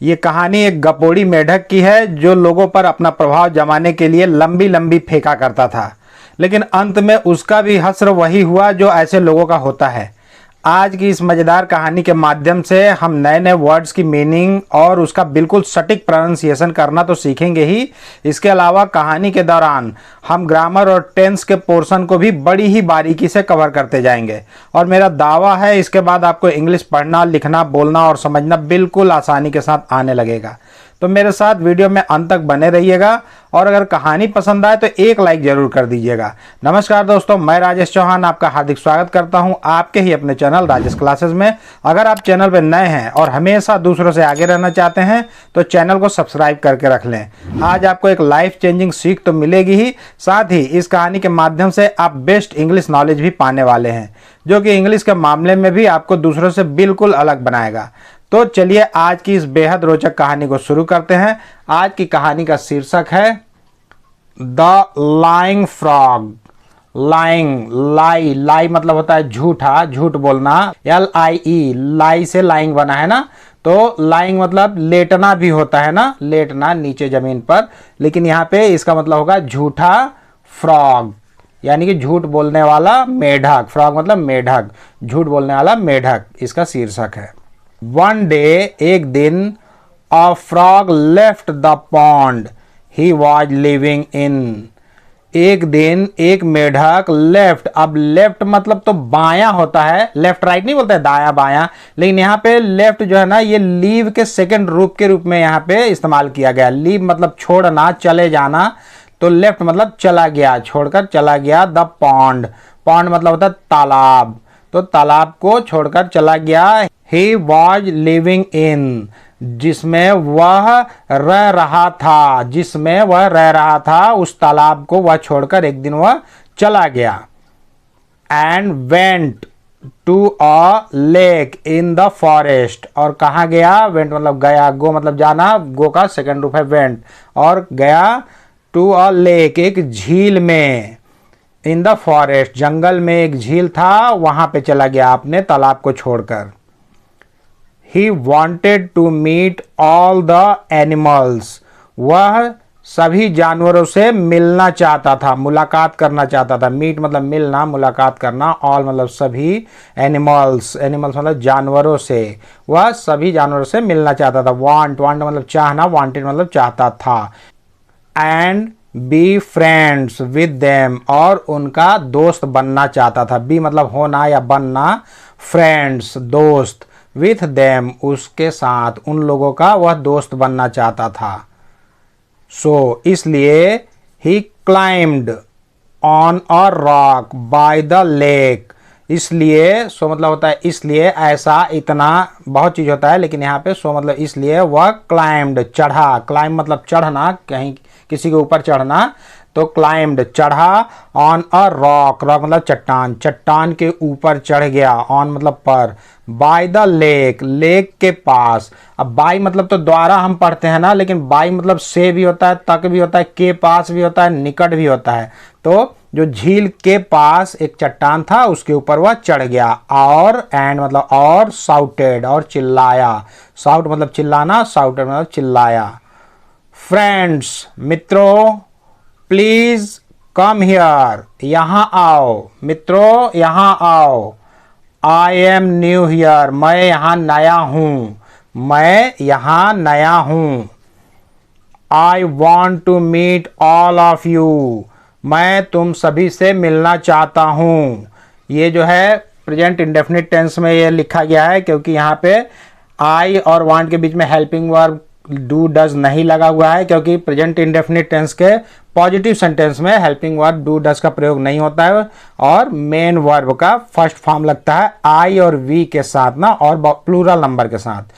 ये कहानी एक गपोड़ी मेढक की है जो लोगों पर अपना प्रभाव जमाने के लिए लंबी लंबी फेंका करता था, लेकिन अंत में उसका भी हश्र वही हुआ जो ऐसे लोगों का होता है। आज की इस मज़ेदार कहानी के माध्यम से हम नए नए वर्ड्स की मीनिंग और उसका बिल्कुल सटीक प्रोनाउंसिएशन करना तो सीखेंगे ही। इसके अलावा कहानी के दौरान हम ग्रामर और टेंस के पोर्शन को भी बड़ी ही बारीकी से कवर करते जाएंगे और मेरा दावा है इसके बाद आपको इंग्लिश पढ़ना, लिखना, बोलना और समझना बिल्कुल आसानी के साथ आने लगेगा। तो मेरे साथ वीडियो में अंत तक बने रहिएगा और अगर कहानी पसंद आए तो एक लाइक जरूर कर दीजिएगा। नमस्कार दोस्तों, मैं राजेश चौहान आपका हार्दिक स्वागत करता हूं आपके ही अपने चैनल राजेश क्लासेस में। अगर आप चैनल पर नए हैं और हमेशा दूसरों से आगे रहना चाहते हैं तो चैनल को सब्सक्राइब करके रख लें। आज आपको एक लाइफ चेंजिंग सीख तो मिलेगी ही, साथ ही इस कहानी के माध्यम से आप बेस्ट इंग्लिश नॉलेज भी पाने वाले हैं जो कि इंग्लिश के मामले में भी आपको दूसरों से बिल्कुल अलग बनाएगा। तो चलिए आज की इस बेहद रोचक कहानी को शुरू करते हैं। आज की कहानी का शीर्षक है द लाइंग फ्रॉग। लाइंग, लाई, लाई मतलब होता है झूठा, झूठ बोलना। LIE, लाई से लाइंग बना है ना, तो लाइंग मतलब लेटना भी होता है ना, लेटना नीचे जमीन पर, लेकिन यहाँ पे इसका मतलब होगा झूठा फ्रॉग, यानी कि झूठ बोलने वाला मेढक। फ्रॉग मतलब मेढक, झूठ बोलने वाला मेढक इसका शीर्षक है। One day, एक दिन, a frog left the pond he was living in। एक दिन एक मेढक लेफ्ट, अब लेफ्ट मतलब तो बायां होता है, लेफ्ट राइट नहीं बोलते हैं, दाया बायां, लेकिन यहाँ पे लेफ्ट जो है ना ये लीव के सेकंड रूप के रूप में यहाँ पे इस्तेमाल किया गया। लीव मतलब छोड़ना, चले जाना, तो लेफ्ट मतलब चला गया, छोड़कर चला गया। द पॉन्ड, पॉन्ड मतलब होता है तालाब, तो तालाब को छोड़कर चला गया। He was living in, जिसमें वह रह रहा था, जिसमें वह रह रहा था, उस तालाब को वह छोड़कर एक दिन वह चला गया। And went to a lake in the forest, और कहाँ गया? went मतलब गया, go मतलब जाना, go का सेकंड रूप है went, और गया to a lake, एक झील में। इन द फॉरेस्ट, जंगल में एक झील था, वहां पे चला गया अपने तालाब को छोड़कर। He wanted to meet all the animals, वह सभी जानवरों से मिलना चाहता था, मुलाकात करना चाहता था। मीट मतलब मिलना, मुलाकात करना, ऑल मतलब सभी, एनिमल्स, एनिमल्स मतलब जानवरों से, वह सभी जानवरों से मिलना चाहता था। वांट, वांट मतलब चाहना, वांटेड मतलब चाहता था। And be friends with them, और उनका दोस्त बनना चाहता था। बी मतलब होना या बनना, फ्रेंड्स दोस्त, विथ देम उसके साथ, उन लोगों का वह दोस्त बनना चाहता था। सो इसलिए ही climbed on a rock by the lake, इसलिए, सो मतलब होता है इसलिए, ऐसा, इतना, बहुत चीज होता है, लेकिन यहाँ पे सो मतलब इसलिए वह क्लाइम्ड चढ़ा। क्लाइम मतलब चढ़ना, कहीं किसी के ऊपर चढ़ना, तो क्लाइम्ड चढ़ा। ऑन अ रॉक, रॉक मतलब चट्टान, चट्टान के ऊपर चढ़ गया। ऑन मतलब पर, बाय द लेक, लेक के पास। अब बाय मतलब तो द्वारा हम पढ़ते हैं ना, लेकिन बाय मतलब से भी होता है, तक भी होता है, के पास भी होता है, निकट भी होता है। तो जो झील के पास एक चट्टान था उसके ऊपर वह चढ़ गया। और एंड मतलब और, साउटेड और चिल्लाया। साउट मतलब चिल्लाना, साउटेड मतलब चिल्लाया। फ्रेंड्स मित्रों, प्लीज कम हियर, यहां आओ, मित्रों यहां आओ। आई एम न्यू हियर, मैं यहां नया हूं, मैं यहां नया हूं। I want to meet all of you, मैं तुम सभी से मिलना चाहता हूं। ये जो है प्रेजेंट इंडेफिनिट टेंस में ये लिखा गया है, क्योंकि यहाँ पे आई और वांट के बीच में हेल्पिंग वर्ब डू डज नहीं लगा हुआ है, क्योंकि प्रेजेंट इंडेफिनिट टेंस के पॉजिटिव सेंटेंस में हेल्पिंग वर्ब डू डज का प्रयोग नहीं होता है, और मेन वर्ब का फर्स्ट फॉर्म लगता है आई और वी के साथ ना, और प्लूरल नंबर के साथ।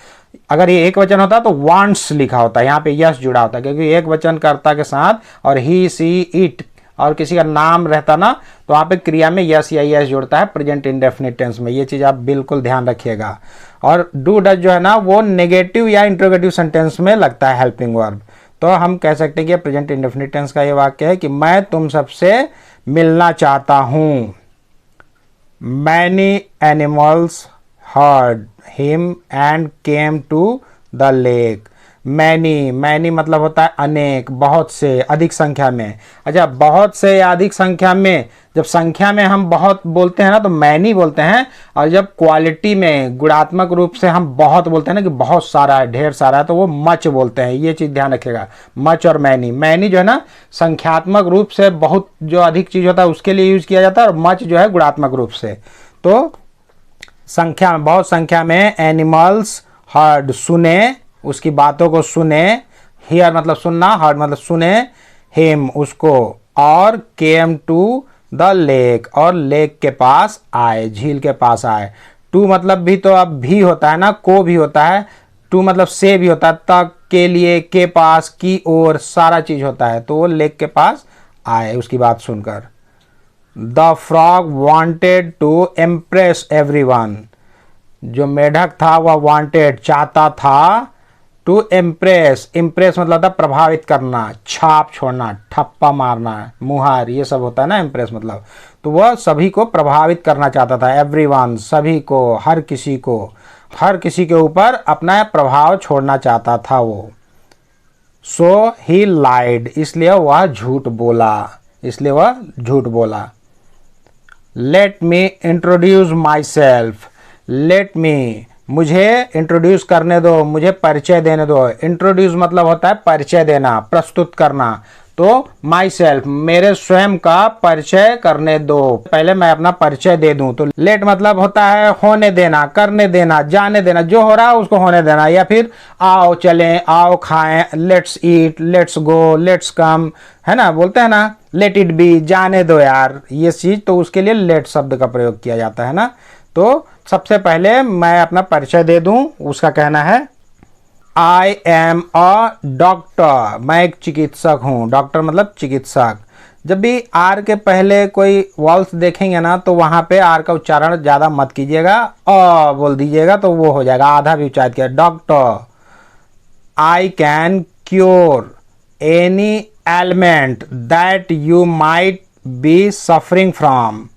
अगर ये एक वचन होता तो वांट्स लिखा होता है, यहाँ पे यस जुड़ा होता है, क्योंकि एक वचन कर्ता के साथ और ही, सी, इट और किसी का नाम रहता ना, तो वहाँ पे क्रिया में यस या यस जुड़ता है प्रेजेंट इंडेफिनिट टेंस में। ये चीज़ आप बिल्कुल ध्यान रखिएगा। और डू डज जो है ना वो नेगेटिव या इंट्रोगेटिव सेंटेंस में लगता है हेल्पिंग वर्ब। तो हम कह सकते हैं कि प्रेजेंट इंडेफिनिट टेंस का ये वाक्य है कि मैं तुम सबसे मिलना चाहता हूँ। Many animals heard him and came to the lake. Many, many मतलब होता है अनेक, बहुत से, अधिक संख्या में। अच्छा, बहुत से या अधिक संख्या में, जब संख्या में हम बहुत बोलते हैं ना तो मैनी बोलते हैं, और जब क्वालिटी में गुणात्मक रूप से हम बहुत बोलते हैं ना कि बहुत सारा है, ढेर सारा है, तो वो मच बोलते हैं। ये चीज़ ध्यान रखिएगा, मच और मैनी। मैनी जो है ना संख्यात्मक रूप से बहुत जो अधिक चीज़ होता है उसके लिए यूज किया जाता है, और मच जो है गुणात्मक रूप से। तो संख्या में, बहुत संख्या में, एनिमल्स हर्ड, सुने, उसकी बातों को सुने, हियर मतलब सुनना, हर्ड मतलब सुने, हिम उसको, और केम टू द लेक, और लेक के पास आए, झील के पास आए। टू मतलब भी तो अब भी होता है ना, को भी होता है, टू मतलब से भी होता है, तक, के लिए, के पास, की ओर, सारा चीज होता है। तो वो लेक के पास आए उसकी बात सुनकर। The frog wanted to impress everyone, जो मेढक था वह वांटेड चाहता था, टू इम्प्रेस, इम्प्रेस मतलब था प्रभावित करना, छाप छोड़ना, ठप्पा मारना, मुहार, ये सब होता है ना इम्प्रेस मतलब। तो वह सभी को प्रभावित करना चाहता था, एवरीवन, सभी को, हर किसी को, हर किसी के ऊपर अपना प्रभाव छोड़ना चाहता था वो। सो ही लाइड, इसलिए वह झूठ बोला, इसलिए वह झूठ बोला। Let me introduce my self, let me, मुझे इंट्रोड्यूस करने दो, मुझे परिचय देने दो। इंट्रोड्यूस मतलब होता है परिचय देना, प्रस्तुत करना। तो माई सेल्फ, मेरे स्वयं का परिचय करने दो, पहले मैं अपना परिचय दे दूं। तो लेट मतलब होता है होने देना, करने देना, जाने देना, जो हो रहा है उसको होने देना। या फिर आओ चलें, आओ खाएं, let's eat, let's go, let's come, है ना, बोलते हैं ना लेट इट बी, जाने दो यार, ये चीज। तो उसके लिए लेट शब्द का प्रयोग किया जाता है ना। तो सबसे पहले मैं अपना परिचय दे दूं, उसका कहना है आई एम अ डॉक्टर, मैं एक चिकित्सक हूं। डॉक्टर मतलब चिकित्सक। जब भी आर के पहले कोई वॉल्स देखेंगे ना तो वहां पे आर का उच्चारण ज्यादा मत कीजिएगा, अ बोल दीजिएगा, तो वो हो जाएगा, आधा भी उच्चारित किया। Doctor, I can cure any element that you might be suffering from.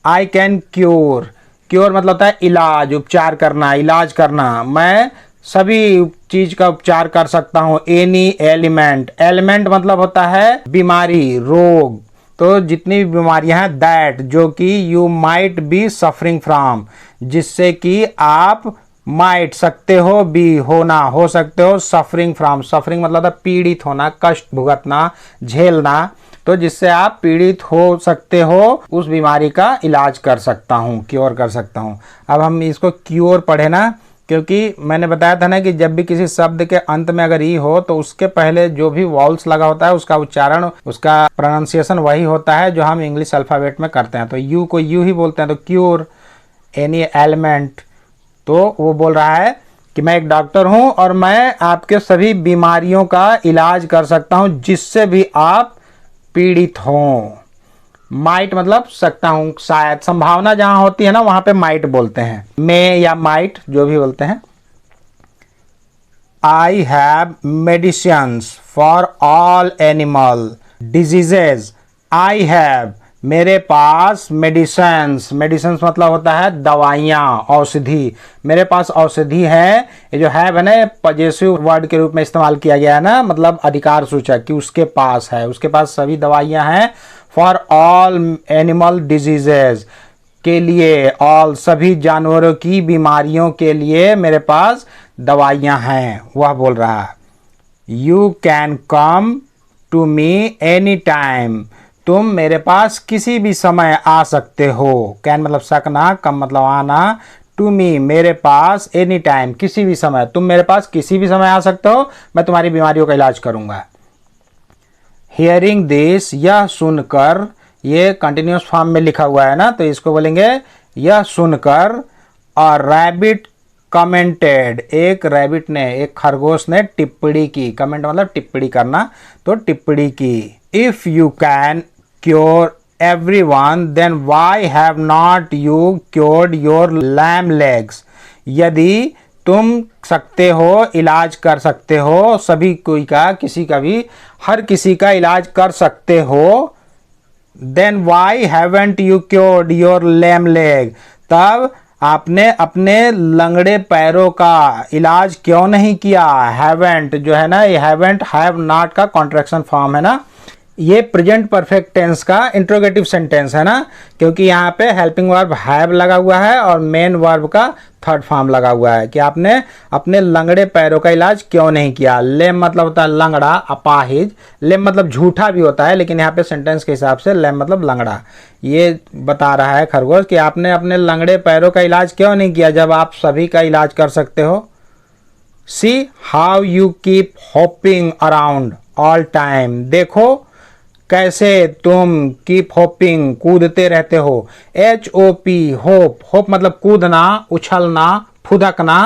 I can cure, cure मतलब होता है इलाज, उपचार करना, इलाज करना। मैं सभी चीज का उपचार कर सकता हूं। एनी एलिमेंट, एलिमेंट मतलब होता है बीमारी, रोग। तो जितनी भी बीमारियां हैं, दैट जो कि you might be suffering from, जिससे कि आप माइट सकते हो, बी होना, हो सकते हो, सफरिंग फ्रॉम, सफरिंग मतलब होता है पीड़ित होना, कष्ट भुगतना, झेलना। तो जिससे आप पीड़ित हो सकते हो, उस बीमारी का इलाज कर सकता हूँ, क्योर कर सकता हूँ। अब हम इसको क्योर पढ़े ना, क्योंकि मैंने बताया था ना कि जब भी किसी शब्द के अंत में अगर ई हो तो उसके पहले जो भी वॉल्स लगा होता है उसका उच्चारण, उसका प्रोनाउंसिएशन वही होता है जो हम इंग्लिश अल्फ़ाबेट में करते हैं। तो यू को यू ही बोलते हैं। तो क्योर एनी एलिमेंट, तो वो बोल रहा है कि मैं एक डॉक्टर हूं और मैं आपके सभी बीमारियों का इलाज कर सकता हूं जिससे भी आप पीड़ित हों। माइट मतलब सकता हूं, शायद, संभावना जहां होती है ना वहां पे माइट बोलते हैं, मे या माइट जो भी बोलते हैं। I have medicines for all animal diseases. I have, मेरे पास, मेडिसिन्स, मेडिसिन्स मतलब होता है दवाइयाँ, औषधि। मेरे पास औषधि है। ये जो है ना पजेसिव वर्ड के रूप में इस्तेमाल किया गया है ना, मतलब अधिकार सूचक, कि उसके पास है, उसके पास सभी दवाइयाँ हैं। फॉर ऑल एनिमल डिजीजेज, के लिए, ऑल सभी जानवरों की बीमारियों के लिए मेरे पास दवाइयाँ हैं, वह बोल रहा है। You can come to me any time, तुम मेरे पास किसी भी समय आ सकते हो। कैन मतलब सकना, कम मतलब आना, टू मी मेरे पास, एनी टाइम किसी भी समय, तुम मेरे पास किसी भी समय आ सकते हो, मैं तुम्हारी बीमारियों का इलाज करूंगा। हियरिंग दिस, यह सुनकर, ये कंटिन्यूस फॉर्म में लिखा हुआ है ना, तो इसको बोलेंगे यह सुनकर। और रैबिट कमेंटेड, एक रैबिट ने, एक खरगोश ने टिप्पणी की। कमेंट मतलब टिप्पणी करना, तो टिप्पणी की। If you can cure everyone, then why have not you cured your lame legs? यदि तुम सकते हो, इलाज कर सकते हो सभी कोई का, किसी का भी, हर किसी का इलाज कर सकते हो, then why haven't you cured your lame leg? तब आपने अपने लंगड़े पैरों का इलाज क्यों नहीं किया। हैवेंट जो है ना, ये हैवेंट हैव नॉट का कॉन्ट्रैक्शन फॉर्म है ना, ये प्रेजेंट परफेक्ट टेंस का इंट्रोगेटिव सेंटेंस है ना, क्योंकि यहाँ पे हेल्पिंग वर्ब हैव लगा हुआ है और मेन वर्ब का थर्ड फॉर्म लगा हुआ है कि आपने अपने लंगड़े पैरों का इलाज क्यों नहीं किया। लेम मतलब होता है लंगड़ा, अपाहिज। लेम मतलब झूठा भी होता है, लेकिन यहाँ पे सेंटेंस के हिसाब से लेम मतलब लंगड़ा। ये बता रहा है खरगोश कि आपने अपने लंगड़े पैरों का इलाज क्यों नहीं किया जब आप सभी का इलाज कर सकते हो। See how you keep hopping around all time, देखो कैसे तुम कीप होपिंग कूदते रहते हो। HOP होप, होप मतलब कूदना, उछलना, फुदकना,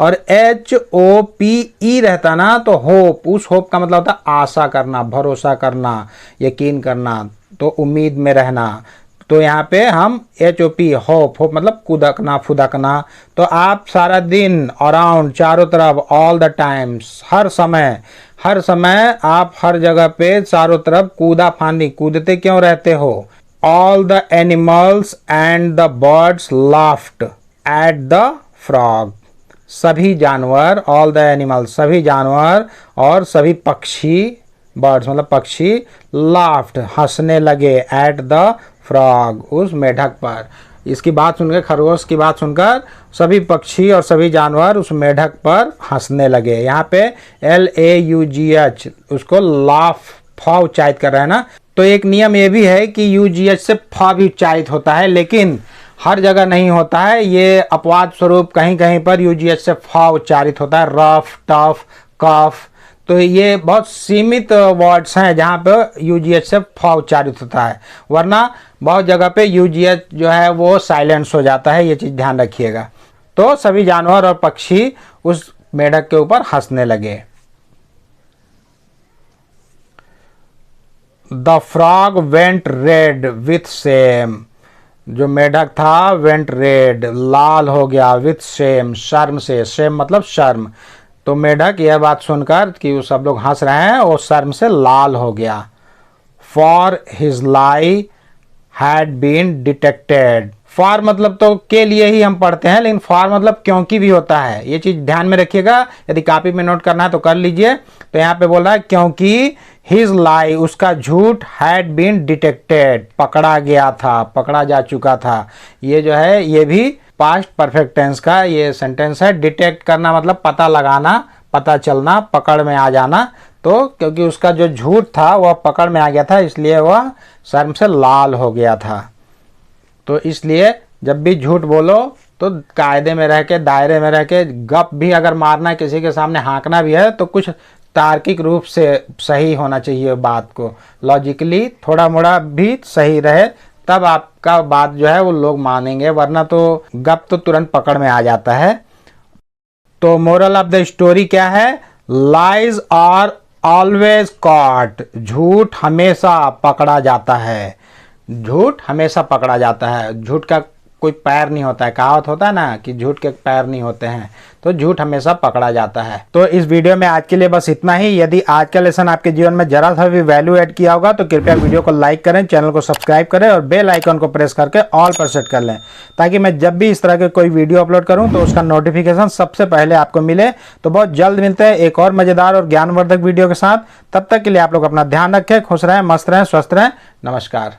और HOPE रहता ना तो होप, उस होप का मतलब होता है आशा करना, भरोसा करना, यकीन करना, तो उम्मीद में रहना। तो यहाँ पे हम HOP होप, होप मतलब कूदकना, फुदकना। तो आप सारा दिन, अराउंड चारों तरफ, ऑल द टाइम्स हर समय, हर समय आप हर जगह पे चारों तरफ कूदा फांदी कूदते क्यों रहते हो। All the animals and the birds laughed at the frog, सभी जानवर, ऑल द एनिमल्स सभी जानवर और सभी पक्षी, बर्ड्स मतलब पक्षी, लाफ्ड हंसने लगे, एट द फ्रॉग उस मेढक पर। इसकी बात सुनकर, खरगोश की बात सुनकर सभी पक्षी और सभी जानवर उस मेढक पर हंसने लगे। यहाँ पे LAUGH उसको लाफ, फा उच्चारित कर रहा है ना। तो एक नियम ये भी है कि UGH से फा भी उच्चारित होता है, लेकिन हर जगह नहीं होता है। ये अपवाद स्वरूप कहीं कहीं पर UGH से फा उच्चारित होता है, रफ, टफ, कफ। तो ये बहुत सीमित वर्ड्स हैं जहाँ पे UGH से फा उच्चारित होता है, वरना बहुत जगह पे UGH जो है वो साइलेंस हो जाता है। ये चीज़ ध्यान रखिएगा। तो सभी जानवर और पक्षी उस मेढक के ऊपर हंसने लगे। The frog went red with shame, जो मेढक था वेंट रेड लाल हो गया, विथ शेम शर्म से, शेम मतलब शर्म। तो मेढक यह बात सुनकर कि वो सब लोग हंस रहे हैं और शर्म से लाल हो गया। For his lie had been detected, for मतलब तो के लिए ही हम पढ़ते हैं, लेकिन फॉर मतलब क्योंकि भी होता है। ये चीज़ ध्यान में रखिएगा, यदि कॉपी में नोट करना है तो कर लीजिए। तो यहाँ पे बोल रहा है क्योंकि हिज लाई उसका झूठ हैड बीन डिटेक्टेड पकड़ा गया था, पकड़ा जा चुका था। ये जो है ये भी पास्ट परफेक्ट टेंस का ये सेंटेंस है। डिटेक्ट करना मतलब पता लगाना, पता चलना, पकड़ में आ जाना। तो क्योंकि उसका जो झूठ था वह पकड़ में आ गया था, इसलिए वह शर्म से लाल हो गया था। तो इसलिए जब भी झूठ बोलो तो कायदे में रह के, दायरे में रह के, गप भी अगर मारना है, किसी के सामने हाँकना भी है तो कुछ तार्किक रूप से सही होना चाहिए, बात को लॉजिकली थोड़ा मोड़ा भी सही रहे, तब आपका बात जो है वो लोग मानेंगे, वरना तो गप तो तुरंत पकड़ में आ जाता है। तो मोरल ऑफ द स्टोरी क्या है। लाइज आर ऑलवेज कॉट, झूठ हमेशा पकड़ा जाता है, झूठ हमेशा पकड़ा जाता है। झूठ का कोई पैर नहीं होता है, कहावत होता है ना कि झूठ के पैर नहीं होते हैं, तो झूठ हमेशा पकड़ा जाता है। तो इस वीडियो में आज के लिए बस इतना ही। यदि आज का लेसन आपके जीवन में जरा सा भी वैल्यू ऐड किया होगा तो कृपया वीडियो को लाइक करें, चैनल को सब्सक्राइब करें और बेल आइकन को प्रेस करके ऑल पर सेट कर लें, ताकि मैं जब भी इस तरह के कोई वीडियो अपलोड करूं तो उसका नोटिफिकेशन सबसे पहले आपको मिले। तो बहुत जल्द मिलते हैं एक और मजेदार और ज्ञानवर्धक वीडियो के साथ। तब तक के लिए आप लोग अपना ध्यान रखें, खुश रहें, मस्त रहें, स्वस्थ रहें। नमस्कार।